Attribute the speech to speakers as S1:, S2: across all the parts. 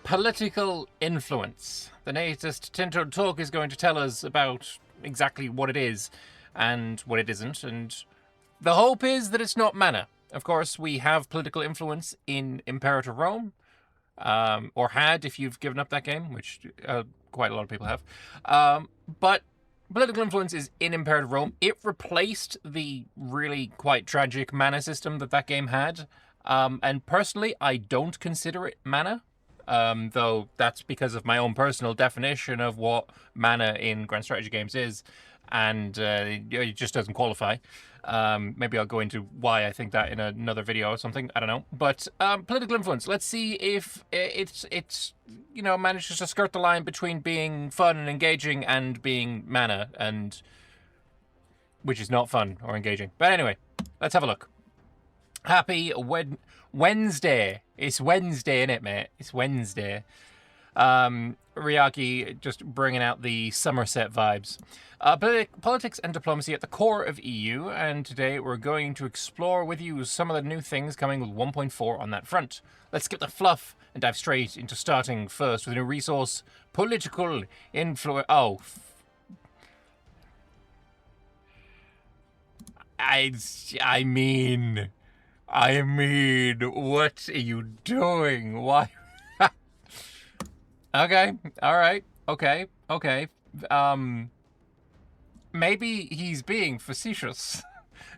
S1: political influence. The latest Tintoed Talk is going to tell us about exactly what it is and what it isn't, and the hope is that it's not mana. Of course, we have political influence in Imperator Rome, or had if you've given up that game, which quite a lot of people have. But political influence is in Imperator Rome. It replaced the really quite tragic mana system that game had. And personally, I don't consider it mana. Though that's because of my own personal definition of what mana in Grand Strategy games is, and it just doesn't qualify. Maybe I'll go into why I think that in another video or something. I don't know. But political influence. Let's see if it's manages to skirt the line between being fun and engaging and being mana, and which is not fun or engaging. But anyway, let's have a look. Happy Wednesday. It's Wednesday, innit, mate? It's Wednesday. Ryaki just bringing out the Somerset vibes. Politics and diplomacy at the core of EU, and today we're going to explore with you some of the new things coming with 1.4 on that front. Let's skip the fluff and dive straight into starting first with a new resource, political influence. Oh, I mean, what are you doing? Why? Okay, alright, okay. Maybe he's being facetious.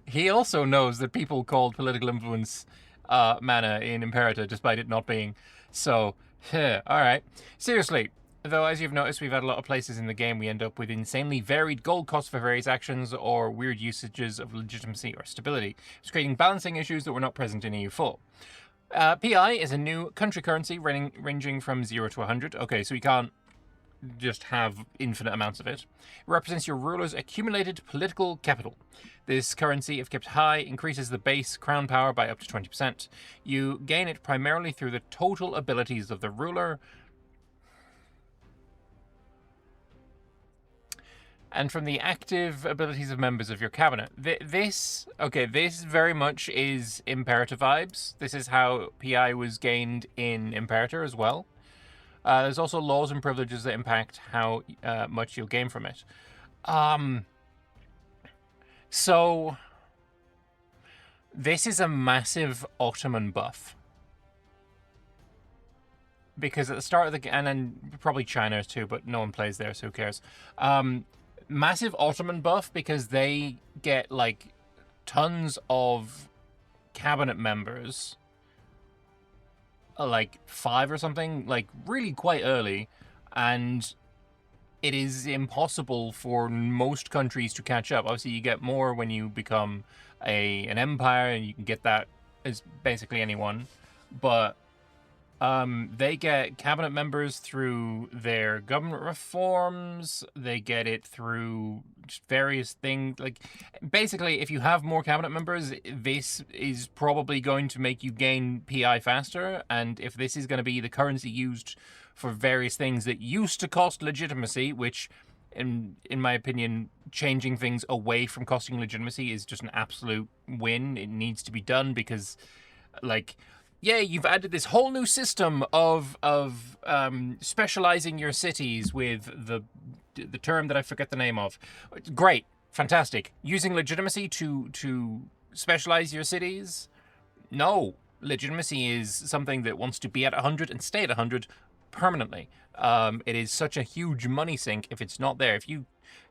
S1: He also knows that people called political influence mana in Imperator, despite it not being. So, alright. Seriously, though, as you've noticed, we've had a lot of places in the game we end up with insanely varied gold costs for various actions or weird usages of legitimacy or stability. It's creating balancing issues that were not present in EU4. PI is a new country currency ranging from 0 to 100. Okay, so you can't just have infinite amounts of it. It represents your ruler's accumulated political capital. This currency, if kept high, increases the base crown power by up to 20%. You gain it primarily through the total abilities of the ruler, and from the active abilities of members of your cabinet. This very much is Imperator vibes. This is how PI was gained in Imperator as well. There's also laws and privileges that impact how much you'll gain from it. So, this is a massive Ottoman buff. Because at the start of the game, and then probably China too, but no one plays there, so who cares? Massive Ottoman buff because they get like tons of cabinet members, like 5 or something, like really quite early, and it is impossible for most countries to catch up. Obviously, you get more when you become an empire, and you can get that as basically anyone, but they get cabinet members through their government reforms. They get it through just various things. Like, basically, if you have more cabinet members, this is probably going to make you gain PI faster. And if this is going to be the currency used for various things that used to cost legitimacy, which, in my opinion, changing things away from costing legitimacy is just an absolute win. It needs to be done because, like, yeah, you've added this whole new system of specializing your cities with the term that I forget the name of. Great, fantastic. Using legitimacy to specialize your cities? No, legitimacy is something that wants to be at 100 and stay at 100 permanently. It is such a huge money sink if it's not there.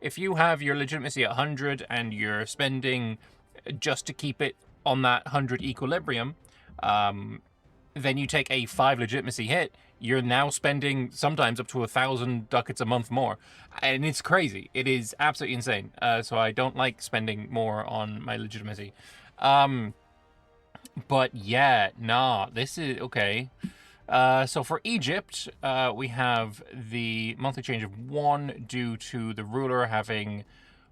S1: If you have your legitimacy at 100 and you're spending just to keep it on that 100 equilibrium, then you take a 5 legitimacy hit, you're now spending sometimes up to 1,000 ducats a month more. And it's crazy. It is absolutely insane. So I don't like spending more on my legitimacy. But yeah, nah, this is okay. So for Egypt, we have the monthly change of 1 due to the ruler having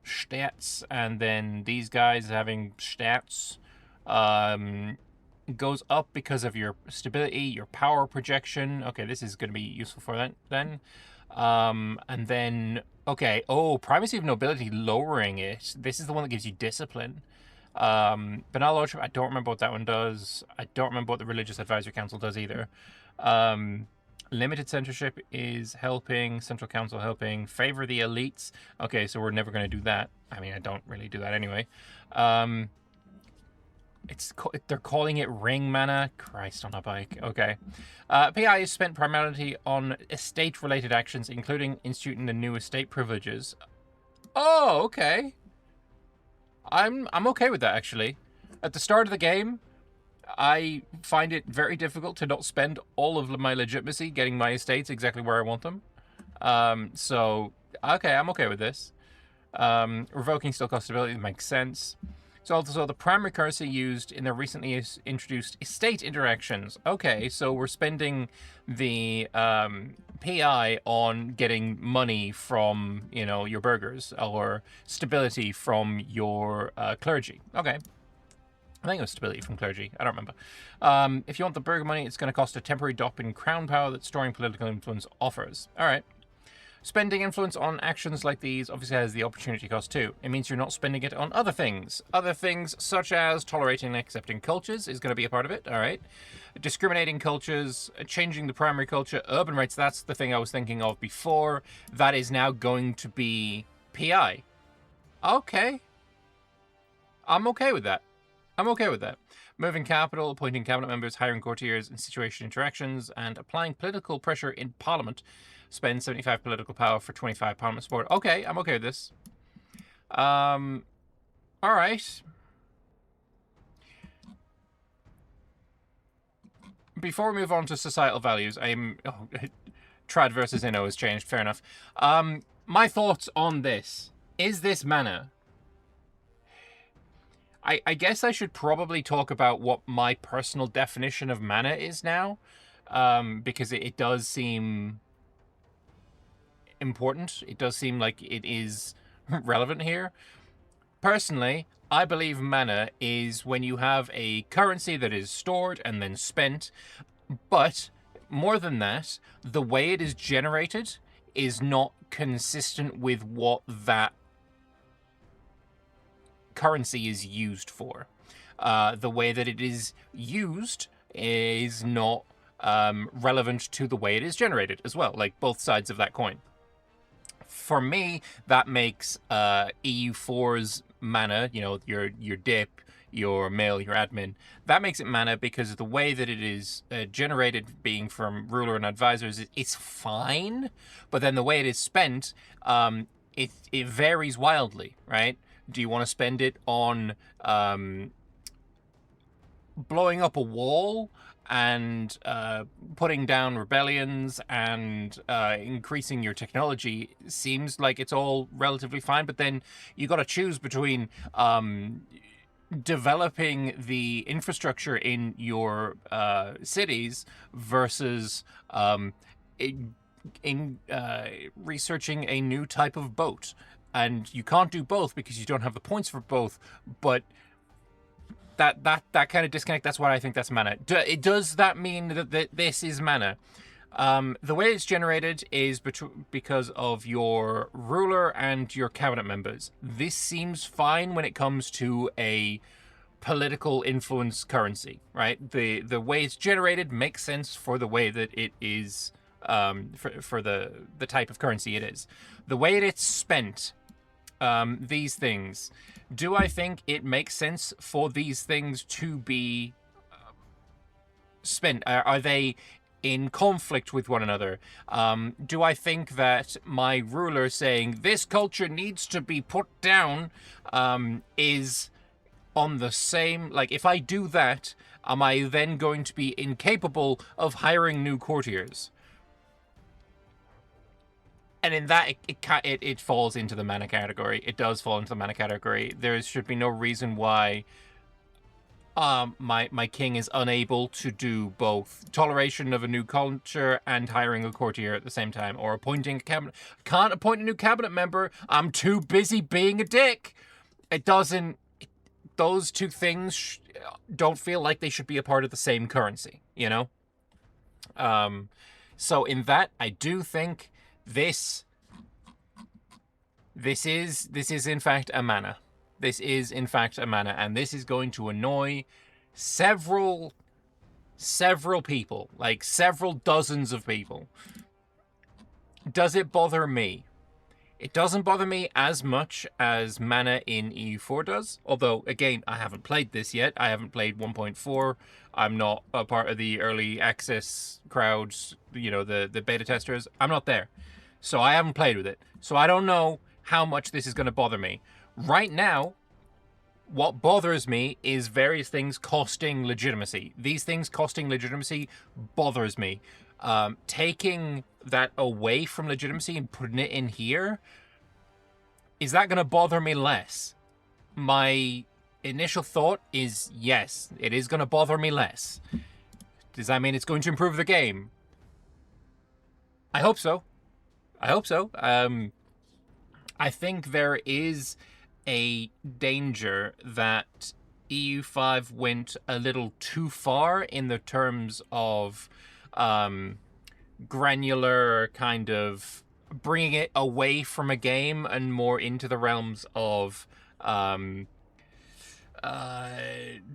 S1: stats, and then these guys having stats. Goes up because of your stability, your power projection. Okay, this is going to be useful for that then. And then, okay, primacy of nobility, lowering it. This is the one that gives you discipline. Banal lordship, I don't remember what that one does. I don't remember what the religious advisory council does either. Limited censorship is helping. Central Council helping. Favor the elites. Okay, so we're never going to do that. I mean, I don't really do that anyway. They're calling it ring mana. Christ on a bike. Okay. PI is spent primarily on estate-related actions, including instituting the new estate privileges. Oh, okay. I'm okay with that, actually. At the start of the game, I find it very difficult to not spend all of my legitimacy getting my estates exactly where I want them. So, okay, I'm okay with this. Revoking still cost stability makes sense. So also the primary currency used in the recently introduced estate interactions. Okay, so we're spending the PI on getting money from, you know, your burghers, or stability from your clergy. Okay. I think it was stability from clergy. I don't remember. If you want the burger money, it's going to cost a temporary drop in crown power that storing political influence offers. All right. Spending influence on actions like these obviously has the opportunity cost too. It means you're not spending it on other things. Other things such as tolerating and accepting cultures is going to be a part of it. All right. Discriminating cultures, changing the primary culture, urban rights. That's the thing I was thinking of before. That is now going to be PI. Okay. I'm okay with that. I'm okay with that. Moving capital, appointing cabinet members, hiring courtiers in situation interactions, and applying political pressure in parliament. Spend 75 political power for 25 parliament support. Okay, I'm okay with this. All right. Before we move on to societal values, Trad versus Inno has changed. Fair enough. My thoughts on this. Is this mana? I guess I should probably talk about what my personal definition of mana is now, because it does seem important. It does seem like it is relevant here. Personally, I believe mana is when you have a currency that is stored and then spent, but more than that, the way it is generated is not consistent with what that currency is used for. The way that it is used is not relevant to the way it is generated as well, like both sides of that coin. For me, that makes EU4's mana, you know, your dip, your mail, your admin, that makes it mana because the way that it is generated, being from ruler and advisors, it's fine, but then the way it is spent, it varies wildly, right? Do you want to spend it on blowing up a wall and putting down rebellions and increasing your technology? Seems like it's all relatively fine, but then you got to choose between developing the infrastructure in your cities versus researching a new type of boat. And you can't do both because you don't have the points for both, but that kind of disconnect, that's why I think that's mana. Does that mean that this is mana? The way it's generated is because of your ruler and your cabinet members. This seems fine when it comes to a political influence currency, right? The way it's generated makes sense for the way that it is, for the type of currency it is. The way it's spent, these things, do I think it makes sense for these things to be spent? Are they in conflict with one another? Do I think that my ruler saying this culture needs to be put down is on the same, like, if I do that, am I then going to be incapable of hiring new courtiers? And in that, it falls into the mana category. It does fall into the mana category. There should be no reason why my king is unable to do both toleration of a new culture and hiring a courtier at the same time, or appointing a cabinet. Can't appoint a new cabinet member. I'm too busy being a dick. It doesn't. Those two things don't feel like they should be a part of the same currency, you know? So in that, I do think this is in fact a mana. This is in fact a mana, and this is going to annoy several several people, like several dozens of people. Does it bother me? It doesn't bother me as much as mana in EU4 does. Although, again, I haven't played this yet. I haven't played 1.4. I'm not a part of the early access crowds, you know, the beta testers. I'm not there. So I haven't played with it. So I don't know how much this is going to bother me. Right now, what bothers me is various things costing legitimacy. These things costing legitimacy bothers me. Taking that away from legitimacy and putting it in here, is that going to bother me less? My initial thought is yes, it is going to bother me less. Does that mean it's going to improve the game? I hope so. I hope so. I think there is a danger that EU5 went a little too far in the terms of granular kind of bringing it away from a game and more into the realms of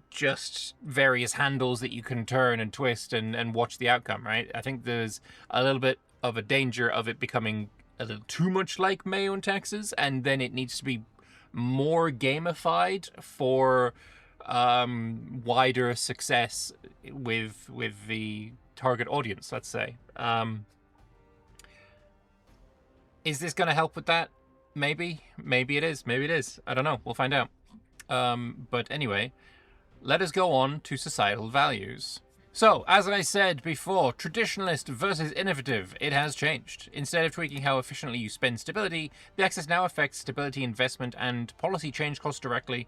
S1: just various handles that you can turn and twist and watch the outcome, right? I think there's a little bit of a danger of it becoming a little too much like Mayo and Texas, and then it needs to be more gamified for wider success with the target audience, let's say. Is this going to help with that? Maybe. Maybe it is. Maybe it is. I don't know. We'll find out. But anyway, let us go on to societal values. So, as I said before, traditionalist versus innovative, it has changed. Instead of tweaking how efficiently you spend stability, the axis now affects stability, investment, and policy change costs directly,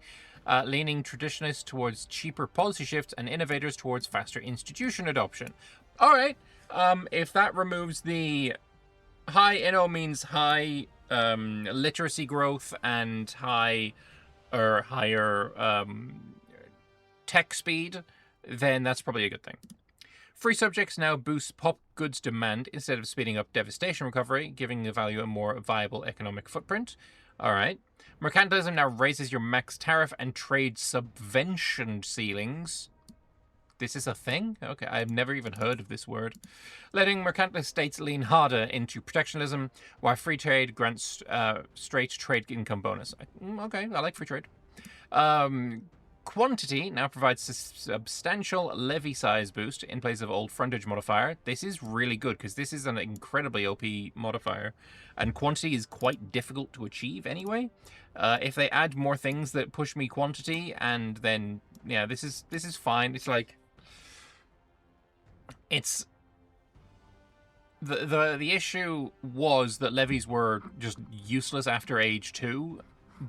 S1: leaning traditionalists towards cheaper policy shifts and innovators towards faster institution adoption. All right, if that removes the high inno means high literacy growth and higher tech speed, then that's probably a good thing. Free subjects now boost pop goods demand instead of speeding up devastation recovery, giving the value a more viable economic footprint. All right. Mercantilism now raises your max tariff and trade subvention ceilings. This is a thing? Okay, I've never even heard of this word. Letting mercantilist states lean harder into protectionism, while free trade grants straight trade income bonus. Okay, I like free trade. Quantity now provides a substantial levy size boost in place of old frontage modifier. This is really good because this is an incredibly OP modifier, and quantity is quite difficult to achieve anyway. If they add more things that push me quantity, and then yeah, this is fine. It's like it's the issue was that levies were just useless after age 2.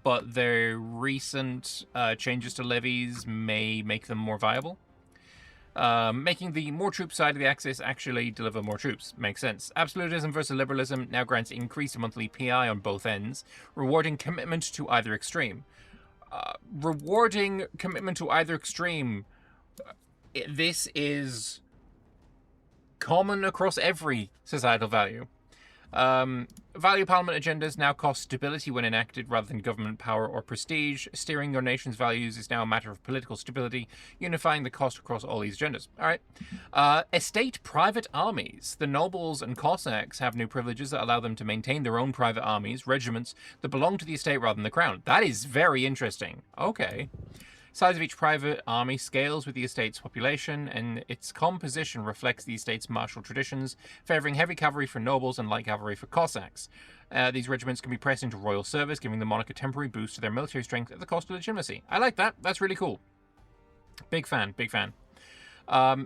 S1: But their recent changes to levies may make them more viable. Making the more troops side of the axis actually deliver more troops. Makes sense. Absolutism versus liberalism now grants increased monthly PI on both ends, rewarding commitment to either extreme. Rewarding commitment to either extreme, this is common across every societal value. Value parliament agendas now cost stability when enacted rather than government power or prestige. Steering your nation's values is now a matter of political stability, unifying the cost across all these agendas. All right. Estate private armies. The nobles and Cossacks have new privileges that allow them to maintain their own private armies, regiments that belong to the estate rather than the crown. That is very interesting. Okay. Size of each private army scales with the estate's population, and its composition reflects the estate's martial traditions, favouring heavy cavalry for nobles and light cavalry for Cossacks. These regiments can be pressed into royal service, giving the monarch a temporary boost to their military strength at the cost of legitimacy. I like that. That's really cool. Big fan, big fan.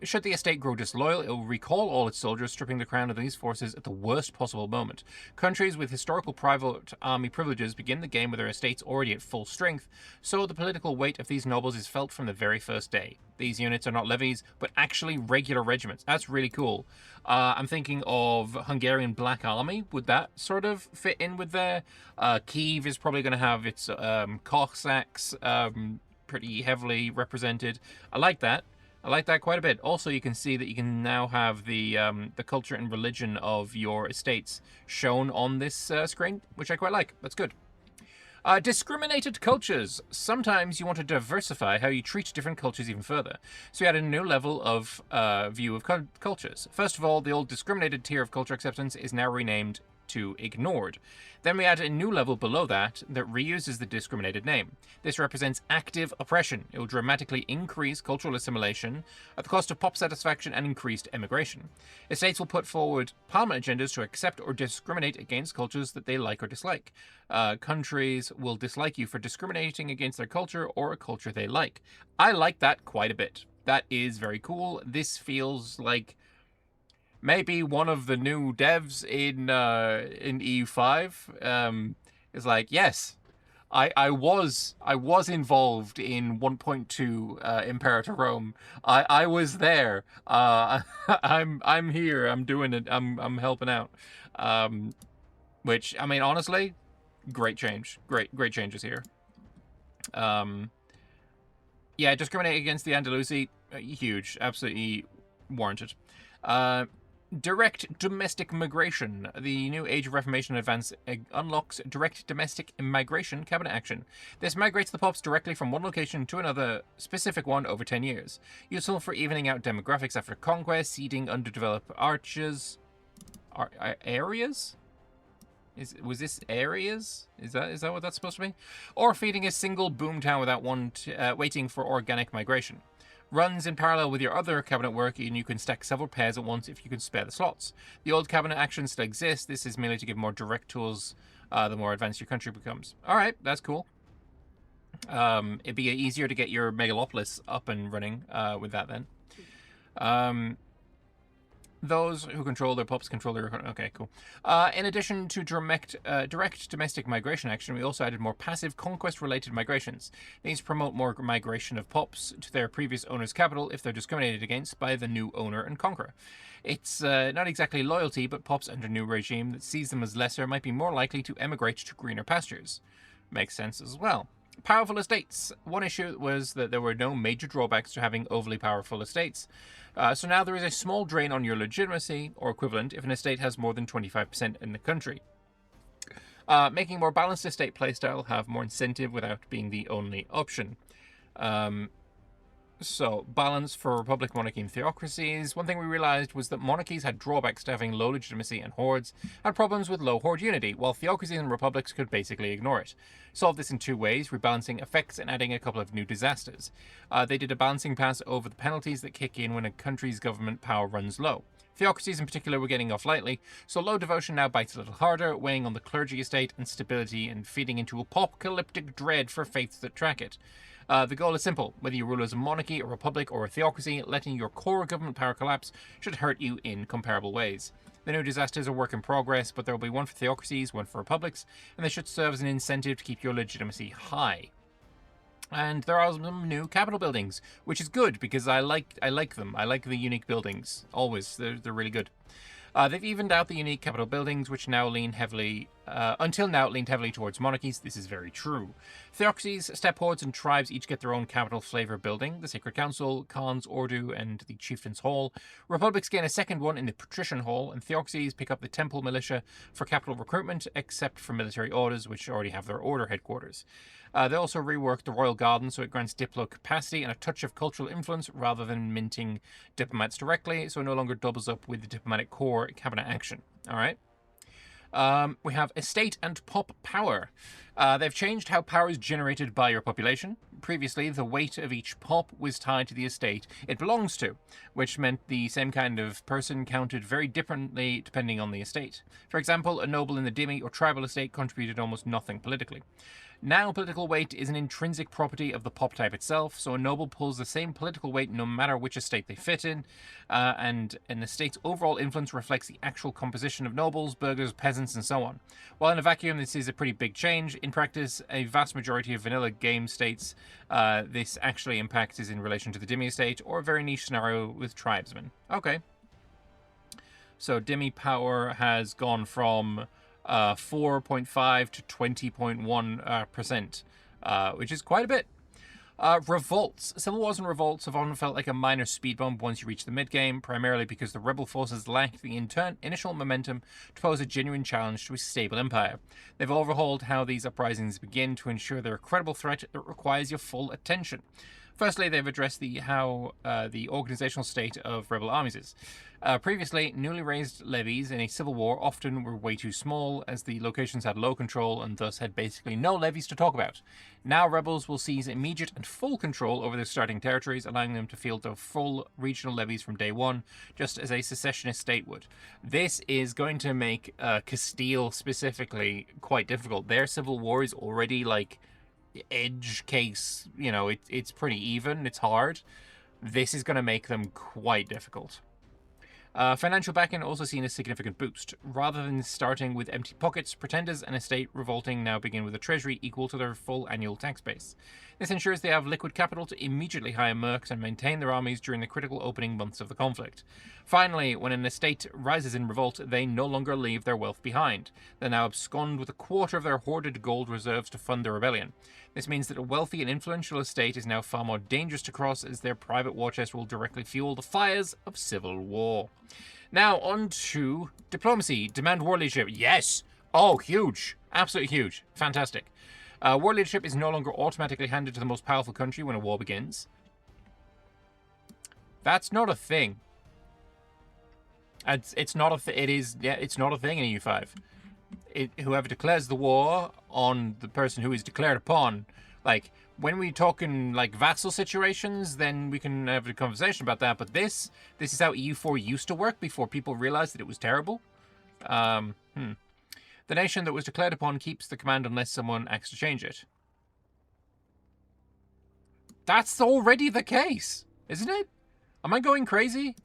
S1: Should the estate grow disloyal, it will recall all its soldiers, stripping the crown of these forces at the worst possible moment. Countries with historical private army privileges begin the game with their estates already at full strength, so the political weight of these nobles is felt from the very first day. These units are not levies, but actually regular regiments. That's really cool. I'm thinking of Hungarian Black Army. Would that sort of fit in with there? Kiev is probably going to have its Cossacks pretty heavily represented. I like that. I like that quite a bit. Also, you can see that you can now have the culture and religion of your estates shown on this screen, which I quite like. That's good. Discriminated cultures. Sometimes you want to diversify how you treat different cultures even further. So you add a new level of view of cultures. First of all, the old discriminated tier of culture acceptance is now renamed to ignored. Then we add a new level below that reuses the discriminated name. This represents active oppression. It will dramatically increase cultural assimilation at the cost of pop satisfaction and increased emigration. Estates will put forward parliament agendas to accept or discriminate against cultures that they like or dislike. Countries will dislike you for discriminating against their culture or a culture they like. I like that quite a bit. That is very cool. This feels like maybe one of the new devs in EU5 is like, yes, I was involved in 1.2 Imperator Rome. I was there. I'm here. I'm doing it. I'm helping out. Which, I mean, honestly, great change. Great changes here. Yeah, discriminating against the Andalusi, huge, absolutely warranted. Direct domestic migration. The new Age of Reformation advance unlocks direct domestic migration cabinet action. This migrates the pops directly from one location to another specific one over 10 years. Useful for evening out demographics after conquest, seeding underdeveloped areas? Was this areas? Is that what that's supposed to be? Or feeding a single boomtown without waiting for organic migration. Runs in parallel with your other cabinet work, and you can stack several pairs at once if you can spare the slots. The old cabinet action still exists. This is merely to give more direct tools the more advanced your country becomes. Alright, that's cool. It'd be easier to get your megalopolis up and running with that then. Those who control their pups control their... Okay, cool. In addition to direct domestic migration action, we also added more passive conquest-related migrations. These promote more migration of pups to their previous owner's capital if they're discriminated against by the new owner and conqueror. It's not exactly loyalty, but pups under new regime that sees them as lesser might be more likely to emigrate to greener pastures. Makes sense as well. Powerful estates. One issue was that there were no major drawbacks to having overly powerful estates. So now there is a small drain on your legitimacy, or equivalent, if an estate has more than 25% in the country. Making more balanced estate playstyle have more incentive without being the only option. So, balance for republic, monarchy, and theocracies. One thing we realized was that monarchies had drawbacks to having low legitimacy, and hordes had problems with low horde unity, while theocracies and republics could basically ignore it. Solved this in two ways, rebalancing effects and adding a couple of new disasters. They did a balancing pass over the penalties that kick in when a country's government power runs low. Theocracies in particular were getting off lightly, so low devotion now bites a little harder, weighing on the clergy estate and stability and feeding into apocalyptic dread for faiths that track it. The goal is simple. Whether you rule as a monarchy, a republic, or a theocracy, letting your core government power collapse should hurt you in comparable ways. The new disasters are work in progress, but there will be one for theocracies, one for republics, and they should serve as an incentive to keep your legitimacy high. And there are some new capital buildings, which is good because I like them. I like the unique buildings. Always. They're really good. They've evened out the unique capital buildings, which now lean heavily, until now leaned heavily towards monarchies. This is very true. Theocracies, steppe hordes, and tribes each get their own capital flavor building: the Sacred Council, Khan's Ordu, and the Chieftain's Hall. Republics gain a second one in the Patrician Hall, and theocracies pick up the Temple Militia for capital recruitment, except for military orders, which already have their order headquarters. They also reworked the Royal Garden so it grants Diplo capacity and a touch of cultural influence rather than minting diplomats directly, so it no longer doubles up with the diplomatic corps cabinet action. Alright. We have estate and pop power. They've changed how power is generated by your population. Previously, the weight of each pop was tied to the estate it belongs to, which meant the same kind of person counted very differently depending on the estate. For example, a noble in the dhimmi or tribal estate contributed almost nothing politically. Now, political weight is an intrinsic property of the pop type itself, so a noble pulls the same political weight no matter which estate they fit in, and an estate's overall influence reflects the actual composition of nobles, burghers, peasants, and so on. While in a vacuum this is a pretty big change, in practice, a vast majority of vanilla game states this actually impacts is in relation to the dhimmi estate, or a very niche scenario with tribesmen. Okay. So dhimmi power has gone from 4.5 to 20.1%, which is quite a bit. Revolts. Civil Wars and Revolts have often felt like a minor speed bump once you reach the mid-game, primarily because the rebel forces lacked the initial momentum to pose a genuine challenge to a stable empire. They've overhauled how these uprisings begin to ensure they're a credible threat that requires your full attention. Firstly, they've addressed the organizational state of rebel armies is. Previously, newly raised levies in a civil war often were way too small, as the locations had low control and thus had basically no levies to talk about. Now rebels will seize immediate and full control over their starting territories, allowing them to field their full regional levies from day one, just as a secessionist state would. This is going to make Castile specifically quite difficult. Their civil war is already like edge case, you know, it's pretty even, it's hard. This is going to make them quite difficult. Financial backing also seen a significant boost. Rather than starting with empty pockets, pretenders and a state revolting now begin with a treasury equal to their full annual tax base. This ensures they have liquid capital to immediately hire mercs and maintain their armies during the critical opening months of the conflict. Finally, when an estate rises in revolt, they no longer leave their wealth behind. They now abscond with a quarter of their hoarded gold reserves to fund the rebellion. This means that a wealthy and influential estate is now far more dangerous to cross, as their private war chest will directly fuel the fires of civil war. Now, on to diplomacy. Demand war leadership. Yes! Oh, huge. Absolutely huge. Fantastic. War leadership is no longer automatically handed to the most powerful country when a war begins. That's not a thing. It's not a it's not a thing in EU5. Whoever declares the war on the person who is declared upon, like, when we're talking like vassal situations, then we can have a conversation about that. But this is how EU4 used to work before people realized that it was terrible. The nation that was declared upon keeps the command unless someone acts to change it. That's already the case, isn't it? Am I going crazy?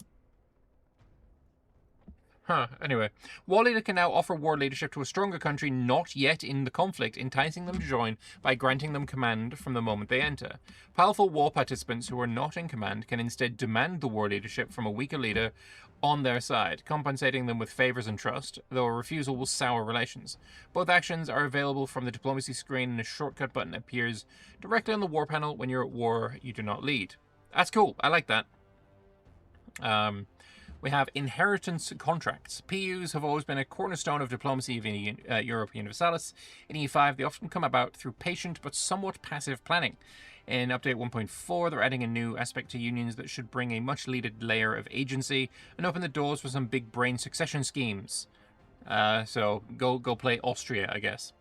S1: Anyway, war leader can now offer war leadership to a stronger country not yet in the conflict, enticing them to join by granting them command from the moment they enter. Powerful war participants who are not in command can instead demand the war leadership from a weaker leader on their side, compensating them with favors and trust, though a refusal will sour relations. Both actions are available from the diplomacy screen, and a shortcut button appears directly on the war panel when you're at war you do not lead. That's cool. I like that. We have inheritance contracts. PUs have always been a cornerstone of diplomacy in Europa Universalis. In E5, they often come about through patient but somewhat passive planning. In Update 1.4, they're adding a new aspect to unions that should bring a much-needed layer of agency and open the doors for some big-brain succession schemes. So go play Austria, I guess.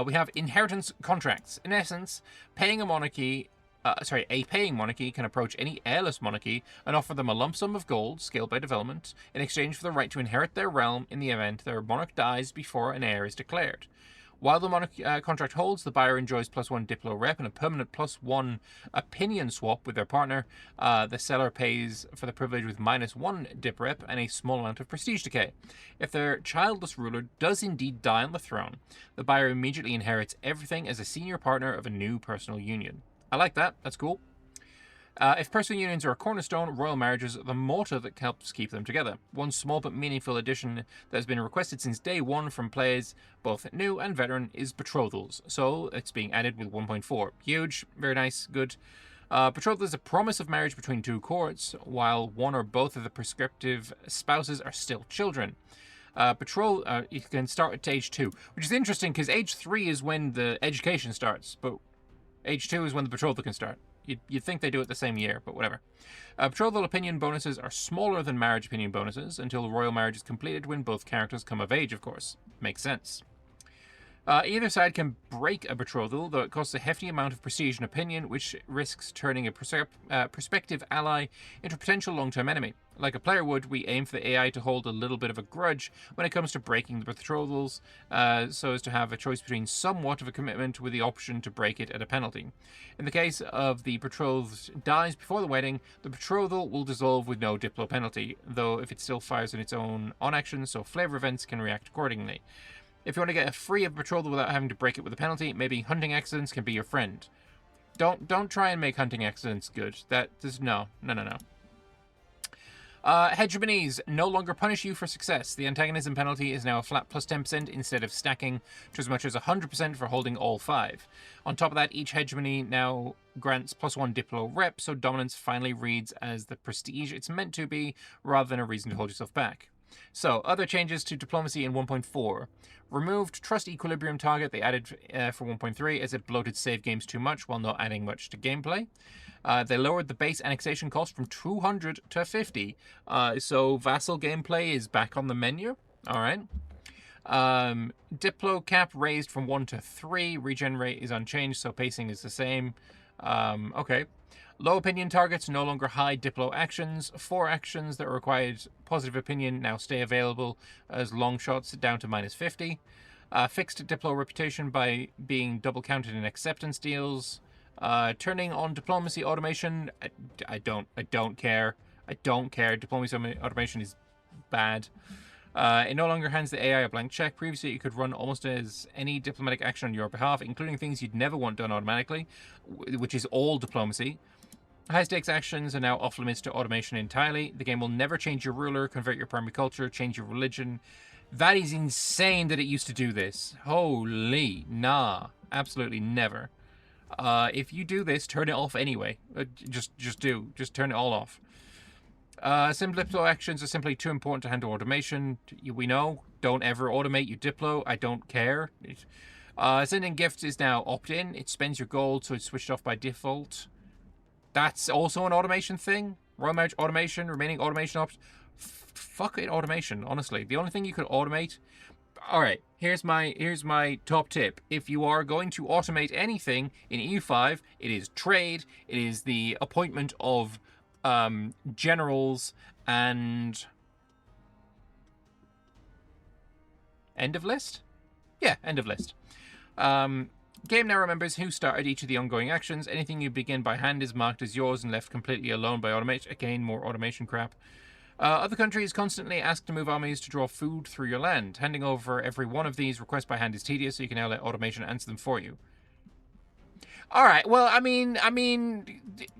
S1: We have inheritance contracts. In essence, paying a monarchy... a paying monarchy can approach any heirless monarchy and offer them a lump sum of gold, scaled by development, in exchange for the right to inherit their realm in the event their monarch dies before an heir is declared. While the monarch contract holds, the buyer enjoys +1 Diplo rep and a permanent +1 opinion swap with their partner. The seller pays for the privilege with -1 dip rep and a small amount of prestige decay. If their childless ruler does indeed die on the throne, the buyer immediately inherits everything as a senior partner of a new personal union. I like that. That's cool. If personal unions are a cornerstone, royal marriages are the mortar that helps keep them together. One small but meaningful addition that has been requested since day one from players, both new and veteran, is betrothals. So it's being added with 1.4. Huge. Very nice. Good. Betrothal is a promise of marriage between two courts, while one or both of the prescriptive spouses are still children. Betrothal you can start at age 2, which is interesting because age 3 is when the education starts, but age 2 is when the betrothal can start. You'd think they do it the same year, but whatever. Betrothal opinion bonuses are smaller than marriage opinion bonuses until the royal marriage is completed, when both characters come of age, of course. Makes sense. Either side can break a betrothal, though it costs a hefty amount of prestige and opinion, which risks turning a prospective ally into a potential long-term enemy. Like a player would, we aim for the AI to hold a little bit of a grudge when it comes to breaking the betrothals, so as to have a choice between somewhat of a commitment with the option to break it at a penalty. In the case of the betrothed dies before the wedding, the betrothal will dissolve with no diplo penalty, though if it still fires on its own on-action, so flavor events can react accordingly. If you want to get a free of betrothal without having to break it with a penalty, maybe hunting accidents can be your friend. Don't try and make hunting accidents good. No. Hegemonies no longer punish you for success. The antagonism penalty is now a flat plus 10% instead of stacking to as much as 100% for holding all 5. On top of that, each hegemony now grants +1 Diplo rep, so dominance finally reads as the prestige it's meant to be, rather than a reason to hold yourself back. So, other changes to diplomacy in 1.4. Removed trust equilibrium target they added for 1.3 as it bloated save games too much while not adding much to gameplay. They lowered the base annexation cost from 200 to 50. So vassal gameplay is back on the menu. All right. Diplo cap raised from 1 to 3. Regen rate is unchanged, so pacing is the same. Okay. Low opinion targets no longer hide Diplo actions. 4 actions that required positive opinion now stay available as long shots down to -50. Fixed Diplo reputation by being double counted in acceptance deals. Turning on diplomacy automation. I don't care. I don't care. Diplomacy automation is bad. It no longer hands the AI a blank check. Previously, it could run almost as any diplomatic action on your behalf, including things you'd never want done automatically, which is all diplomacy. High-stakes actions are now off-limits to automation entirely. The game will never change your ruler, convert your primary culture, change your religion. That is insane that it used to do this. Holy, nah. Absolutely never. If you do this, turn it off anyway. Just turn it all off. Simple Diplo actions are simply too important to handle automation. We know. Don't ever automate your Diplo. I don't care. Sending gifts is now opt-in. It spends your gold, so it's switched off by default. That's also an automation thing. Royal Marriage automation, remaining automation options. Fuck it, automation, honestly. The only thing you could automate... Alright, here's my top tip. If you are going to automate anything in EU5, it is trade, it is the appointment of generals, and... End of list? Yeah, end of list. Game now remembers who started each of the ongoing actions. Anything you begin by hand is marked as yours and left completely alone by automation. Again, more automation crap. Other countries constantly ask to move armies to draw food through your land. Handing over every one of these requests by hand is tedious, so you can now let automation answer them for you. All right. Well, I mean,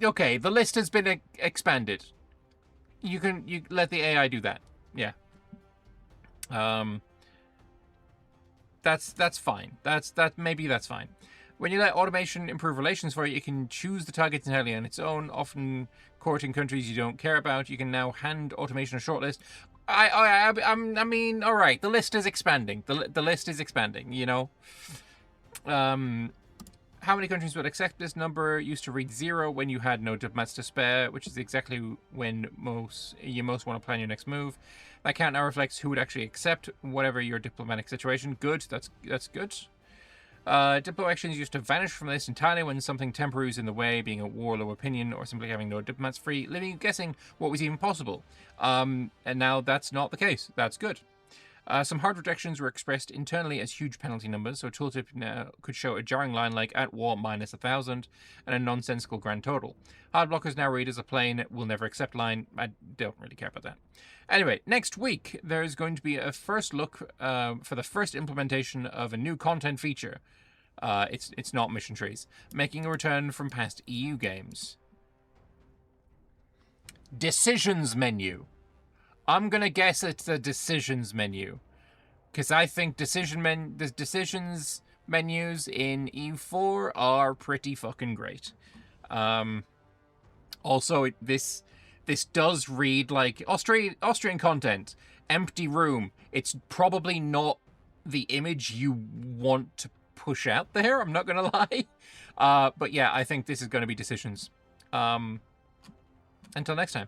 S1: okay. The list has been expanded. You let the AI do that. Yeah. That's fine. Maybe that's fine. When you let automation improve relations for you, you can choose the targets entirely on its own, often courting countries you don't care about. You can now hand automation a shortlist. I mean, all right. The list is expanding. The list is expanding. You know. How many countries would accept this number? Used to read 0 when you had no diplomats to spare, which is exactly when you most want to plan your next move. That count now reflects who would actually accept whatever your diplomatic situation. Good. That's good. Diplo actions used to vanish from this entirely when something temporary is in the way, being a war, low opinion, or simply having no diplomats free, leaving you guessing what was even possible. And now that's not the case. That's good. Some hard rejections were expressed internally as huge penalty numbers, so a tooltip now could show a jarring line like at war -1,000 and a nonsensical grand total. Hard blockers now read as a plain will never accept line. I don't really care about that. Anyway, next week there is going to be a first look for the first implementation of a new content feature. It's not mission trees, making a return from past EU games. Decisions menu. I'm going to guess it's the decisions menu. Because I think the decisions menus in EU4 are pretty fucking great. Also, this does read like Austrian content. Empty room. It's probably not the image you want to push out there, I'm not going to lie. But yeah, I think this is going to be decisions. Until next time.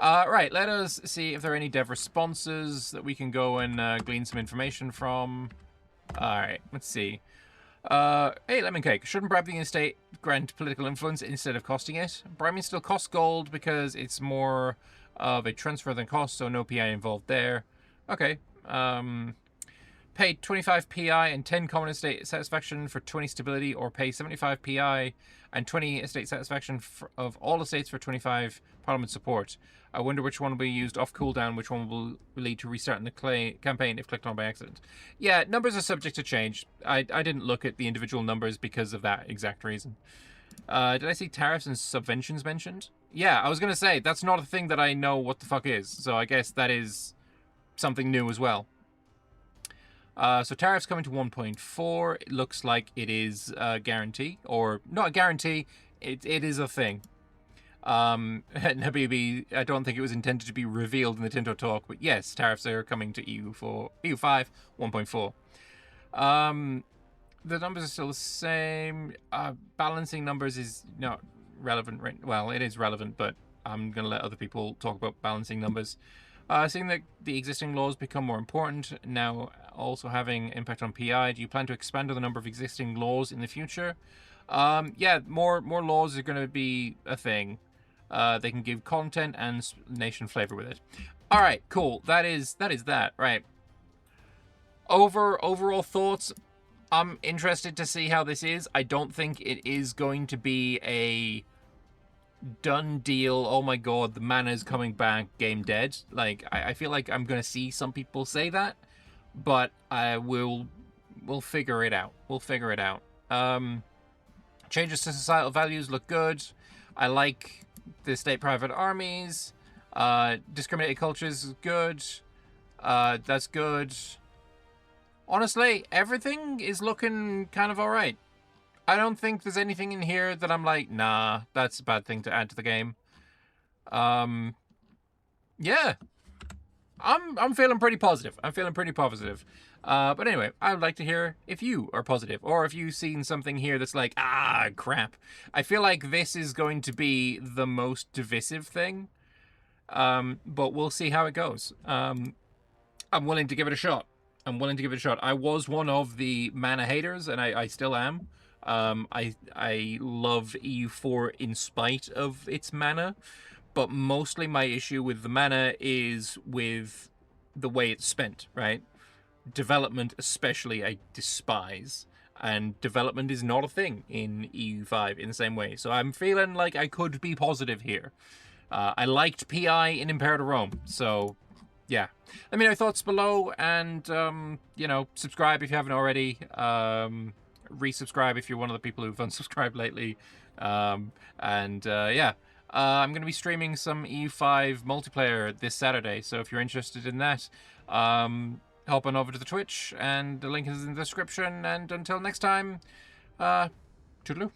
S1: Right, let us see if there are any dev responses that we can go and glean some information from. Alright, let's see. Hey, Lemon Cake. Shouldn't bribing the state grant political influence instead of costing it? Bribing still costs gold because it's more of a transfer than cost, so no PI involved there. Okay. Pay 25 PI and 10 common estate satisfaction for 20 stability, or pay 75 PI and 20 estate satisfaction of all estates for 25 parliament support. I wonder which one will be used off cooldown, which one will lead to restarting the campaign if clicked on by accident. Yeah, numbers are subject to change. I didn't look at the individual numbers because of that exact reason. Did I see tariffs and subventions mentioned? Yeah, I was going to say, that's not a thing that I know what the fuck is. So I guess that is something new as well. So tariffs coming to 1.4. It looks like it is a guarantee, or not a guarantee. It is a thing. Habibi, I don't think it was intended to be revealed in the Tinto talk, but yes, tariffs are coming to EU5 1.4. The numbers are still the same. Balancing numbers is not relevant. Right? Well, it is relevant, but I'm going to let other people talk about balancing numbers. Seeing that the existing laws become more important, now also having impact on PI, do you plan to expand on the number of existing laws in the future? Yeah, more laws are going to be a thing. They can give content and nation flavor with it. All right, cool. That is that. Right. Overall thoughts. I'm interested to see how this is. I don't think it is going to be a done deal. Oh my god, the mana's coming back, game dead. Like, I feel like I'm gonna see some people say that, but we'll figure it out. We'll figure it out. Changes to societal values look good. I like the state-private armies. Discriminated cultures is good. That's good. Honestly, everything is looking kind of alright. I don't think there's anything in here that I'm like, nah, that's a bad thing to add to the game. Yeah. I'm feeling pretty positive. I'm feeling pretty positive. But anyway, I would like to hear if you are positive, or if you've seen something here that's like, ah, crap. I feel like this is going to be the most divisive thing. But we'll see how it goes. I'm willing to give it a shot. I was one of the mana haters, and I still am. I love EU4 in spite of its mana, but mostly my issue with the mana is with the way it's spent, right? Development especially I despise, and development is not a thing in EU5 in the same way. So I'm feeling like I could be positive here. I liked PI in Imperator Rome, so yeah. Let me know your thoughts below, and, subscribe if you haven't already. Resubscribe if you're one of the people who've unsubscribed lately. I'm going to be streaming some EU5 multiplayer this Saturday, so if you're interested in that, hop on over to the Twitch, and the link is in the description, and until next time, toodaloo.